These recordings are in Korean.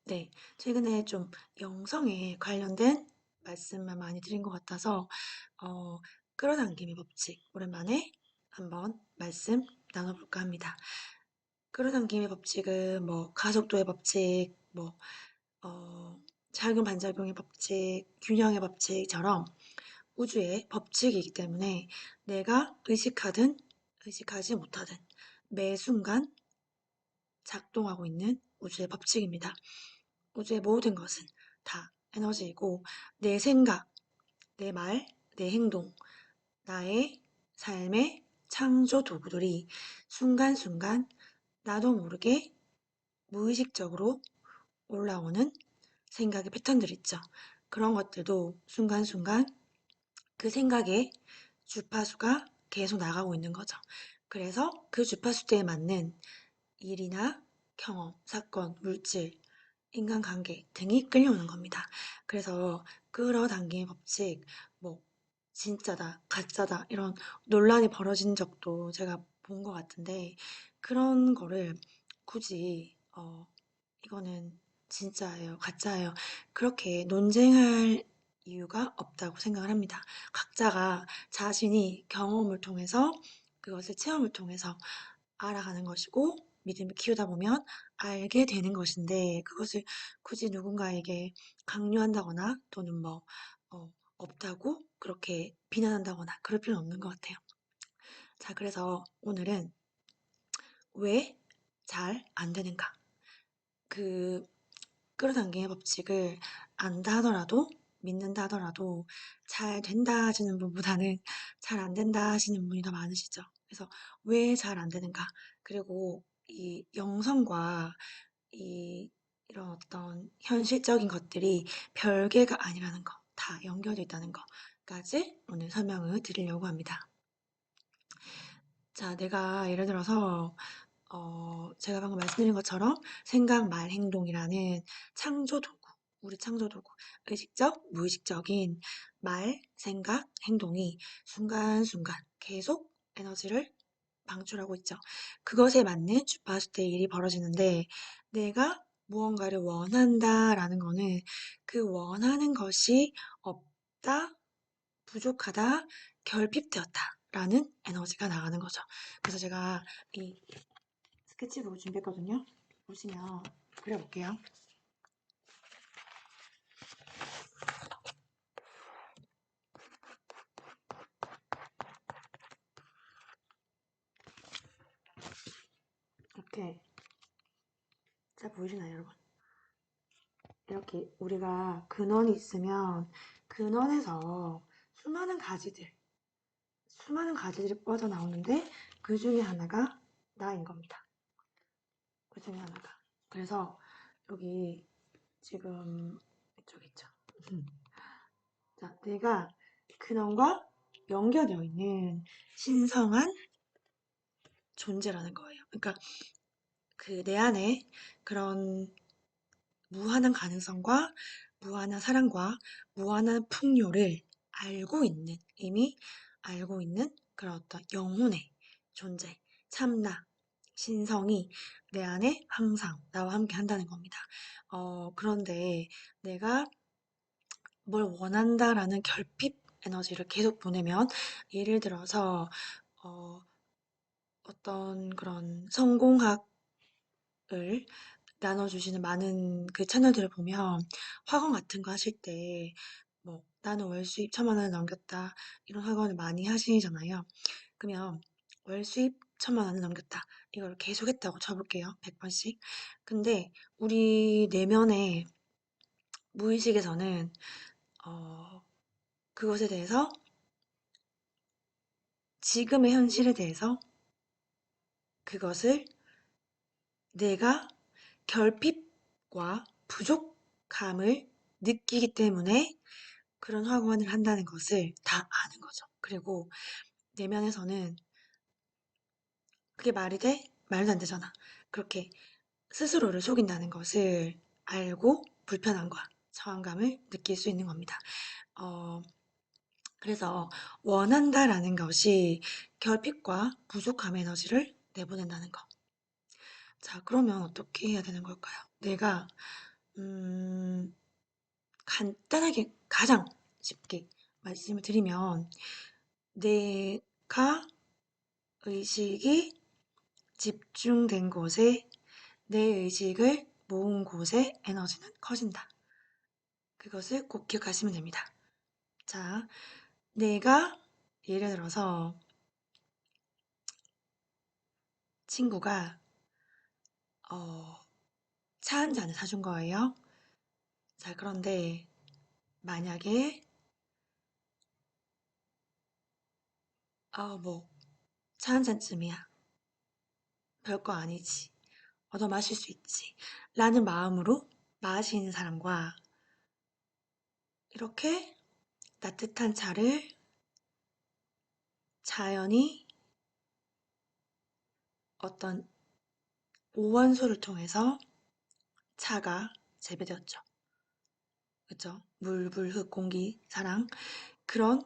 네, 최근에 좀 영성에 관련된 말씀만 많이 드린 것 같아서, 어, 끌어당김의 법칙, 오랜만에 한번 말씀 나눠볼까 합니다. 끌어당김의 법칙은 뭐, 가속도의 법칙, 뭐, 어, 작용 반작용의 법칙, 균형의 법칙처럼 우주의 법칙이기 때문에 내가 의식하든 의식하지 못하든 매 순간 작동하고 있는 우주의 법칙입니다. 우주의 모든 것은 다 에너지이고 내 생각, 내 말, 내 행동, 나의 삶의 창조 도구들이 순간순간 나도 모르게 무의식적으로 올라오는 생각의 패턴들 있죠. 그런 것들도 순간순간 그 생각의 주파수가 계속 나가고 있는 거죠. 그래서 그 주파수대에 맞는 일이나 경험, 사건, 물질, 인간관계 등이 끌려오는 겁니다. 그래서 끌어당김의 법칙, 뭐 진짜다, 가짜다 이런 논란이 벌어진 적도 제가 본 것 같은데 그런 거를 굳이 이거는 진짜예요, 가짜예요 그렇게 논쟁할 이유가 없다고 생각을 합니다. 각자가 자신이 경험을 통해서 그것을 체험을 통해서 알아가는 것이고 믿음을 키우다 보면 알게 되는 것인데 그것을 굳이 누군가에게 강요한다거나 또는 뭐 없다고 그렇게 비난한다거나 그럴 필요는 없는 것 같아요. 자, 그래서 오늘은 왜 잘 안 되는가? 그 끌어당김의 법칙을 안다 하더라도 믿는다 하더라도 잘 된다 하시는 분보다는 잘 안 된다 하시는 분이 더 많으시죠. 그래서 왜 잘 안 되는가? 그리고 이 영성과 이 이런 어떤 현실적인 것들이 별개가 아니라는 거, 다 연결돼 있다는 거까지 오늘 설명을 드리려고 합니다. 자, 내가 예를 들어서 제가 방금 말씀드린 것처럼 생각, 말, 행동이라는 창조 도구, 우리 창조 도구, 의식적, 무의식적인 말, 생각, 행동이 순간순간 계속 에너지를 방출하고 있죠. 그것에 맞는 주파수대의 일이 벌어지는데 내가 무언가를 원한다라는 거는 그 원하는 것이 없다, 부족하다, 결핍되었다라는 에너지가 나가는 거죠. 그래서 제가 이 스케치북을 준비했거든요. 보시면 그려볼게요. 이렇게 잘 보이시나요, 여러분? 이렇게 우리가 근원이 있으면 근원에서 수많은 가지들, 수많은 가지들이 뻗어나오는데 그 중에 하나가 나인 겁니다. 그 중에 하나가. 그래서 여기 지금 이쪽 있죠. 자, 내가 근원과 연결되어 있는 신성한 존재라는 거예요. 그러니까 그 내 안에 그런 무한한 가능성과 무한한 사랑과 무한한 풍요를 알고 있는, 이미 알고 있는 그런 어떤 영혼의 존재, 참나, 신성이 내 안에 항상 나와 함께 한다는 겁니다. 그런데 내가 뭘 원한다라는 결핍 에너지를 계속 보내면, 예를 들어서, 어, 어떤 그런 성공학을 나눠주시는 많은 그 채널들을 보면 학원 같은 거 하실 때 뭐 나는 월 수입 1,000만 원을 넘겼다 이런 학원을 많이 하시잖아요. 그러면 월 수입 1,000만 원을 넘겼다 이걸 계속 했다고 쳐볼게요. 100번씩. 근데 우리 내면의 무의식에서는 어, 그것에 대해서 지금의 현실에 대해서 그것을 내가 결핍과 부족함을 느끼기 때문에 그런 학원을 한다는 것을 다 아는 거죠. 그리고 내면에서는 그게 말이 돼? 말도 안 되잖아. 그렇게 스스로를 속인다는 것을 알고 불편함과 저항감을 느낄 수 있는 겁니다. 어, 그래서 원한다라는 것이 결핍과 부족함 에너지를 내보낸다는 거. 자, 그러면 어떻게 해야 되는 걸까요? 내가 음, 간단하게 가장 쉽게 말씀을 드리면 내가 의식이 집중된 곳에 내 의식을 모은 곳의 에너지는 커진다. 그것을 꼭 기억하시면 됩니다. 자, 내가 예를 들어서 친구가 차 한 잔을 사준 거예요. 자, 그런데 만약에 뭐 차 한 잔쯤이야. 별거 아니지. 얻어 마실 수 있지. 라는 마음으로 마시는 사람과 이렇게 따뜻한 차를 자연히 어떤 오원소를 통해서 차가 재배되었죠. 그죠? 물, 불, 흙, 공기, 사랑. 그런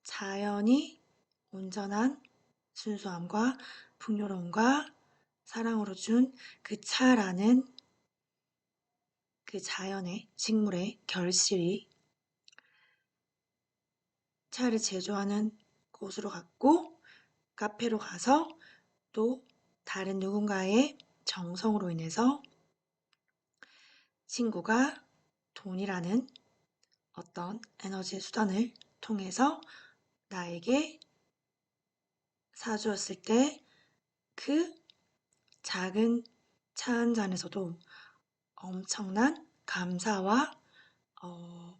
자연이 온전한 순수함과 풍요로움과 사랑으로 준 그 차라는 그 자연의 식물의 결실이 차를 제조하는 곳으로 갔고 카페로 가서 또 다른 누군가의 정성으로 인해서 친구가 돈이라는 어떤 에너지 수단을 통해서 나에게 사주었을 때 그 작은 차 한 잔에서도 엄청난 감사와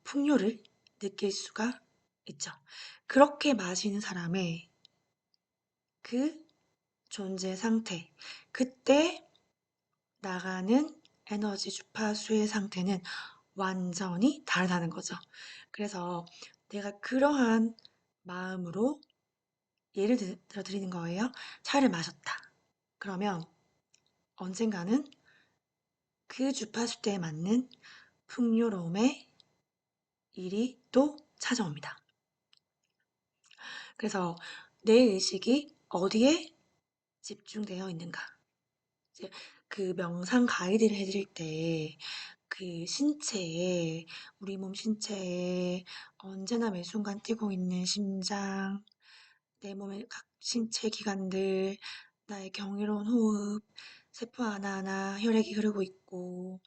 풍요를 느낄 수가 있죠. 그렇게 마시는 사람의 그 존재 상태, 그때 나가는 에너지 주파수의 상태는 완전히 다르다는 거죠. 그래서 내가 그러한 마음으로 예를 들어 드리는 거예요. 차를 마셨다. 그러면 언젠가는 그 주파수 때에 맞는 풍요로움의 일이 또 찾아옵니다. 그래서 내 의식이 어디에 집중되어 있는가. 이제 그 명상 가이드를 해드릴 때 그 신체에, 우리 몸 신체에 언제나 매 순간 뛰고 있는 심장, 내 몸의 각 신체 기관들, 나의 경이로운 호흡, 세포 하나하나 혈액이 흐르고 있고,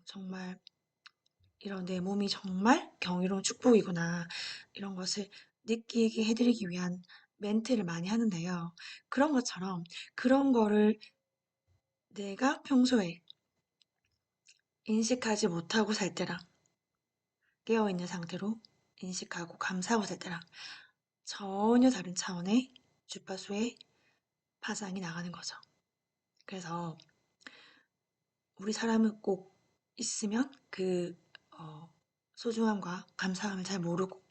정말 이런 내 몸이 정말 경이로운 축복이구나. 이런 것을 느끼게 해드리기 위한 멘트를 많이 하는데요. 그런 것처럼 그런 거를 내가 평소에 인식하지 못하고 살 때랑 깨어있는 상태로 인식하고 감사하고 살 때랑 전혀 다른 차원의 주파수의 파장이 나가는 거죠. 그래서 우리 사람은 꼭 있으면 그 소중함과 감사함을 잘 모르고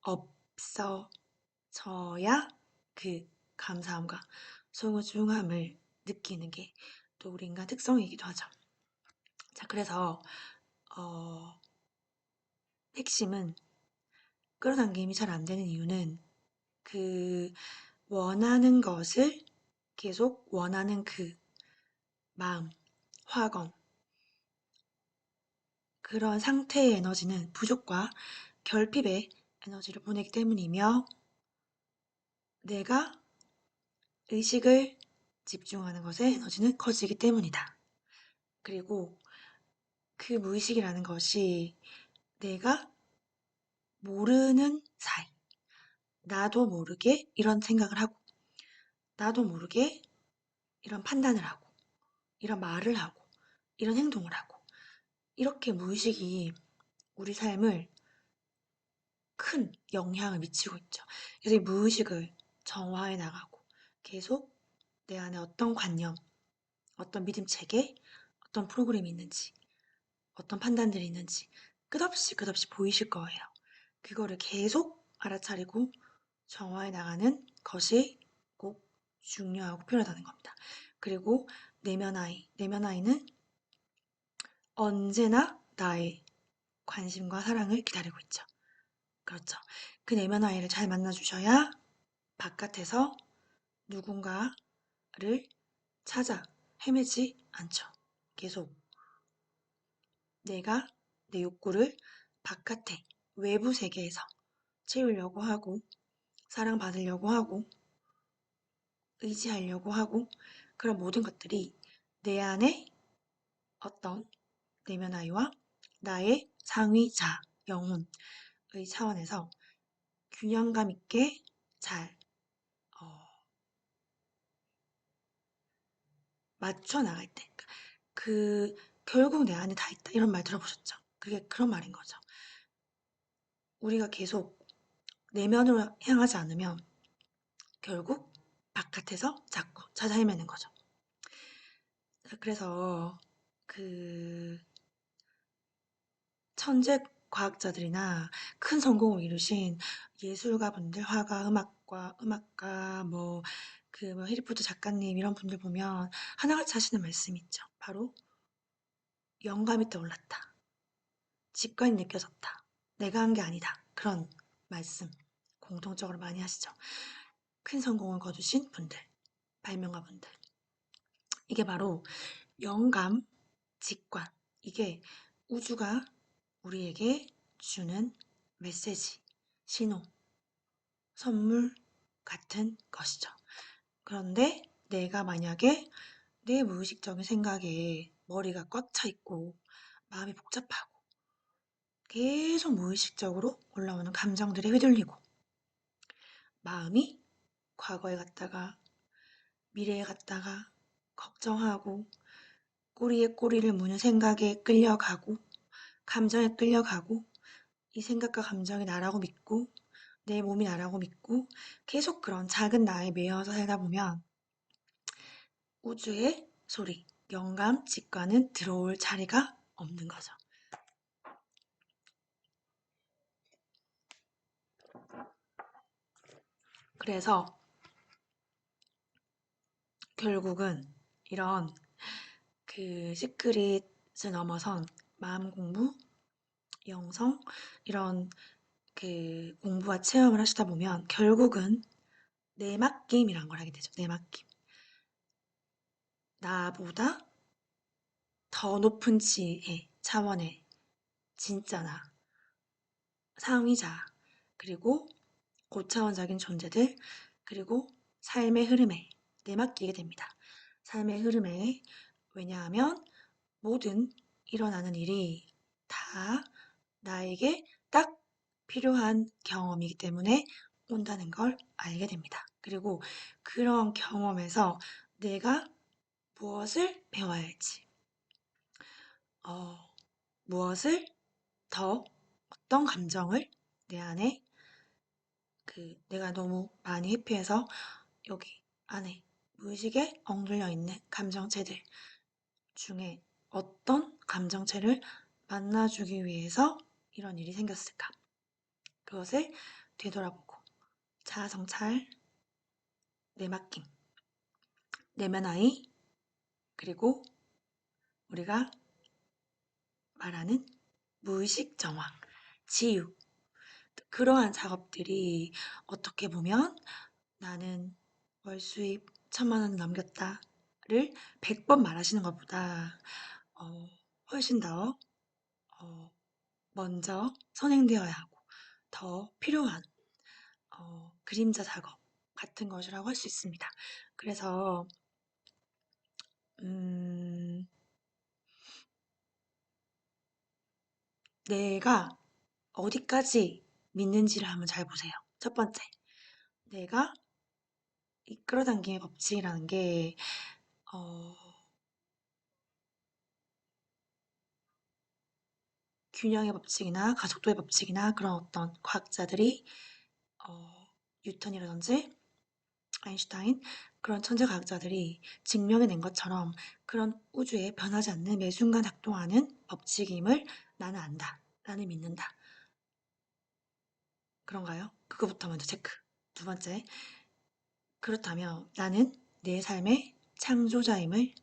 없어져야 그 감사함과 소중함을 느끼는 게 또 우리 인간 특성이기도 하죠. 자, 그래서 어, 핵심은 끌어당김이 잘 안 되는 이유는 그 원하는 것을 계속 원하는 그 마음, 화건, 그런 상태의 에너지는 부족과 결핍의 에너지를 보내기 때문이며 내가 의식을 집중하는 것에 에너지는 커지기 때문이다. 그리고 그 무의식이라는 것이 내가 모르는 사이, 나도 모르게 이런 생각을 하고, 나도 모르게 이런 판단을 하고, 이런 말을 하고, 이런 행동을 하고, 이렇게 무의식이 우리 삶을 큰 영향을 미치고 있죠. 그래서 이 무의식을 정화해 나가고 계속 내 안에 어떤 관념, 어떤 믿음 체계, 어떤 프로그램이 있는지, 어떤 판단들이 있는지 끝없이 보이실 거예요. 그거를 계속 알아차리고 정화해 나가는 것이 꼭 중요하고 필요하다는 겁니다. 그리고 내면 아이는 언제나 나의 관심과 사랑을 기다리고 있죠. 그렇죠. 그 내면 아이를 잘 만나주셔야 바깥에서 누군가를 찾아 헤매지 않죠. 계속 내가 내 욕구를 바깥에, 외부 세계에서 채우려고 하고, 사랑받으려고 하고, 의지하려고 하고, 그런 모든 것들이 내 안에 어떤 내면 아이와 나의 상위자, 영혼의 차원에서 균형감 있게 잘 어, 맞춰 나갈 때, 그 결국 내 안에 다 있다 이런 말 들어보셨죠? 그게 그런 말인 거죠. 우리가 계속 내면으로 향하지 않으면 결국 바깥에서 자꾸 찾아 헤매는 거죠. 그래서 그 천재 과학자들이나 큰 성공을 이루신 예술가분들, 화가, 음악가, 뭐 해리포터 작가님 이런 분들 보면 하나같이 하시는 말씀이 있죠. 바로 영감이 떠올랐다. 직관이 느껴졌다. 내가 한 게 아니다. 그런 말씀 공통적으로 많이 하시죠. 큰 성공을 거두신 분들, 발명가분들. 이게 바로 영감, 직관. 이게 우주가 우리에게 주는 메시지, 신호, 선물 같은 것이죠. 그런데 내가 만약에 내 무의식적인 생각에 머리가 꽉 차 있고 마음이 복잡하고 계속 무의식적으로 올라오는 감정들에 휘둘리고 마음이 과거에 갔다가 미래에 갔다가 걱정하고 꼬리에 꼬리를 무는 생각에 끌려가고 감정에 끌려가고 이 생각과 감정이 나라고 믿고 내 몸이 나라고 믿고 계속 그런 작은 나에 매여서 살다 보면 우주의 소리, 영감, 직관은 들어올 자리가 없는 거죠. 그래서 결국은 이런 그 시크릿을 넘어선 마음 공부, 영성, 이런 그 공부와 체험을 하시다 보면 결국은 내맡김이란 걸 하게 되죠. 내맡김. 나보다 더 높은 지혜, 차원의 진짜 나, 상위자, 그리고 고차원적인 존재들, 그리고 삶의 흐름에 내맡기게 됩니다. 삶의 흐름에, 왜냐하면 모든 일어나는 일이 다 나에게 딱 필요한 경험이기 때문에 온다는 걸 알게 됩니다. 그리고 그런 경험에서 내가 무엇을 배워야 할지, 어, 무엇을 더, 어떤 감정을 내 안에 내가 너무 많이 회피해서 여기 안에 무의식에 엉들려 있는 감정체들 중에 어떤 감정체를 만나주기 위해서 이런 일이 생겼을까? 그것을 되돌아보고 자아성찰, 내맡김, 내면 아이, 그리고 우리가 말하는 무의식 정화, 치유, 그러한 작업들이 어떻게 보면 나는 월 수입 1,000만 원 넘겼다를 100번 말하시는 것보다 어, 훨씬 더 먼저 선행되어야 하고 더 필요한 그림자 작업 같은 것이라고 할 수 있습니다. 그래서 음, 내가 어디까지 믿는지를 한번 잘 보세요. 첫 번째, 내가 이끌어당김의 법칙이라는 게 어, 균형의 법칙이나 가속도의 법칙이나 그런 어떤 과학자들이 뉴턴이라든지 아인슈타인 그런 천재 과학자들이 증명해낸 것처럼 그런 우주에 변하지 않는 매 순간 작동하는 법칙임을 나는 안다. 나는 믿는다. 그런가요? 그거부터 먼저 체크. 두 번째, 그렇다면 나는 내 삶의 창조자임을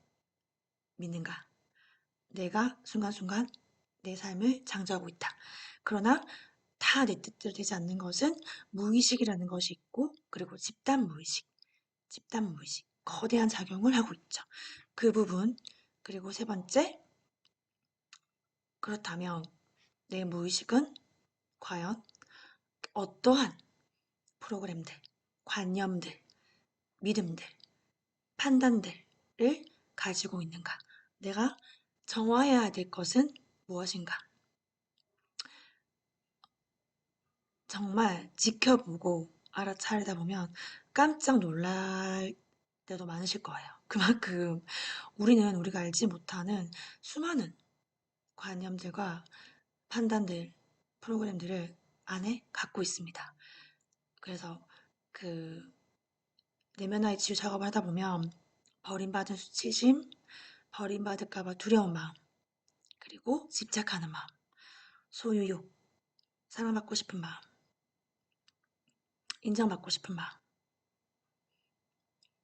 믿는가? 내가 순간순간 내 삶을 창조하고 있다. 그러나 다 내 뜻대로 되지 않는 것은 무의식이라는 것이 있고, 그리고 집단 무의식, 거대한 작용을 하고 있죠. 그 부분, 그리고 세 번째, 그렇다면 내 무의식은 과연 어떠한 프로그램들, 관념들, 믿음들, 판단들을 가지고 있는가? 내가 정화해야 될 것은 무엇인가? 정말 지켜보고 알아차리다 보면 깜짝 놀랄 때도 많으실 거예요. 그만큼 우리는 우리가 알지 못하는 수많은 관념들과 판단들, 프로그램들을 안에 갖고 있습니다. 그래서 그 내면화의 치유 작업을 하다 보면 버림받은 수치심, 버림받을까 봐 두려운 마음, 그리고 집착하는 마음, 소유욕, 사랑받고 싶은 마음, 인정받고 싶은 마음,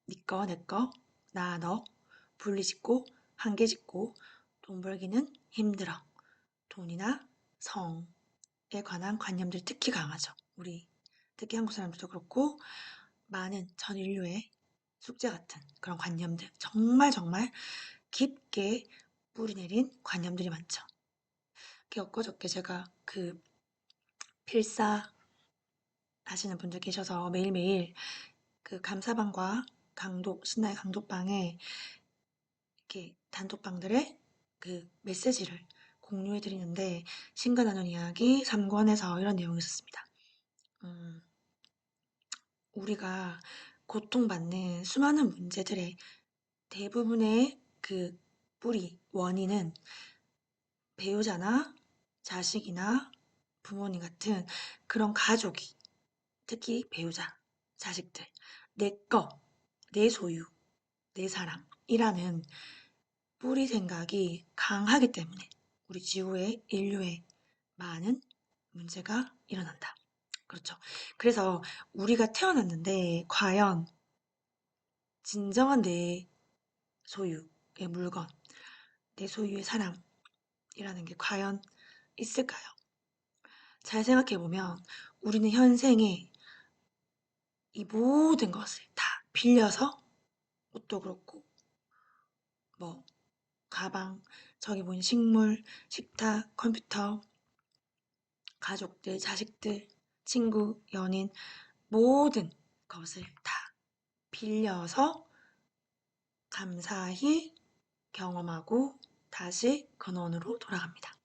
니 거, 내 거, 나, 너, 분리짓고, 한계짓고, 돈 벌기는 힘들어. 돈이나 성에 관한 관념들 특히 강하죠. 우리, 특히 한국 사람들도 그렇고, 많은 전 인류의 숙제 같은 그런 관념들. 정말 정말 깊게 뿌리내린 관념들이 많죠. 엊그저께 제가 그 필사 하시는 분들 계셔서 매일매일 그 감사방과 신나의 강독방에 이렇게 단톡방들의 그 메시지를 공유해 드리는데 신과 나눈 이야기 3권에서 이런 내용이 있었습니다. 음, 우리가 고통받는 수많은 문제들의 대부분의 그 뿌리, 원인은 배우자나 자식이나 부모님 같은 그런 가족이, 특히 배우자, 자식들, 내 거, 내 소유, 내 사랑이라는 뿌리 생각이 강하기 때문에 우리 지구의 인류에 많은 문제가 일어난다. 그렇죠. 그래서 우리가 태어났는데 과연 진정한 내 소유의 물건, 내 소유의 사랑이라는 게 과연 있을까요? 잘 생각해보면 우리는 현생에 이 모든 것을 다 빌려서 옷도 그렇고 뭐 가방, 저기 보이는 식물, 식탁, 컴퓨터, 가족들, 자식들, 친구, 연인 모든 것을 다 빌려서 감사히 경험하고 다시 근원으로 돌아갑니다.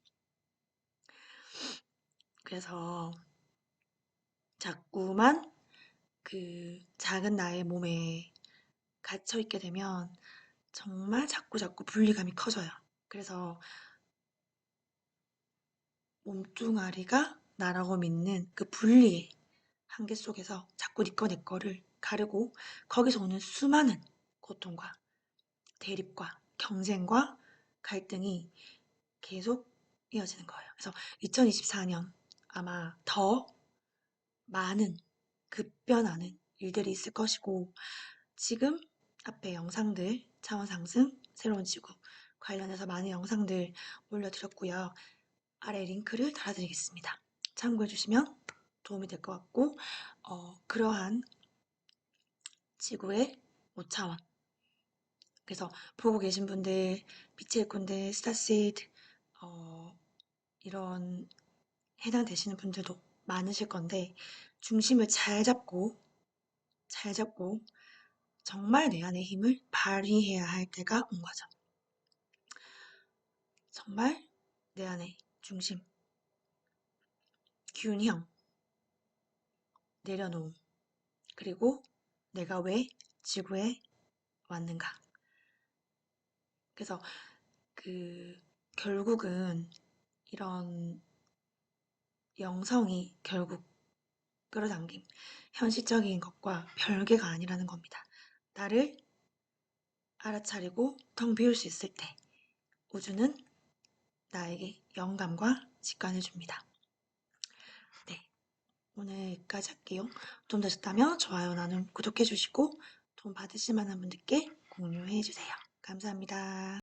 그래서 자꾸만 그 작은 나의 몸에 갇혀 있게 되면 정말 자꾸자꾸 분리감이 커져요. 그래서 몸뚱아리가 나라고 믿는 그 분리의 한계 속에서 자꾸 네 거 내 거를 가르고 거기서 오는 수많은 고통과 대립과 경쟁과 갈등이 계속 이어지는 거예요. 그래서 2024년 아마 더 많은 급변하는 일들이 있을 것이고 지금 앞에 영상들 차원 상승 새로운 지구 관련해서 많은 영상들 올려드렸고요. 아래 링크를 달아드리겠습니다. 참고해 주시면 도움이 될 것 같고 그러한 지구의 5차원 그래서 보고 계신 분들 빛의 일꾼들 스타시드 이런 해당되시는 분들도 많으실 건데 중심을 잘 잡고 정말 내 안의 힘을 발휘해야 할 때가 온 거죠. 정말 내 안의 중심, 균형, 내려놓음, 그리고 내가 왜 지구에 왔는가. 그래서 결국은 이런 영성이 결국 끌어당김, 현실적인 것과 별개가 아니라는 겁니다. 나를 알아차리고 텅 비울 수 있을 때 우주는 나에게 영감과 직관을 줍니다. 네, 오늘 여기까지 할게요. 도움 되셨다면 좋아요, 나눔, 구독해주시고 도움 받으실 만한 분들께 공유해주세요. 감사합니다.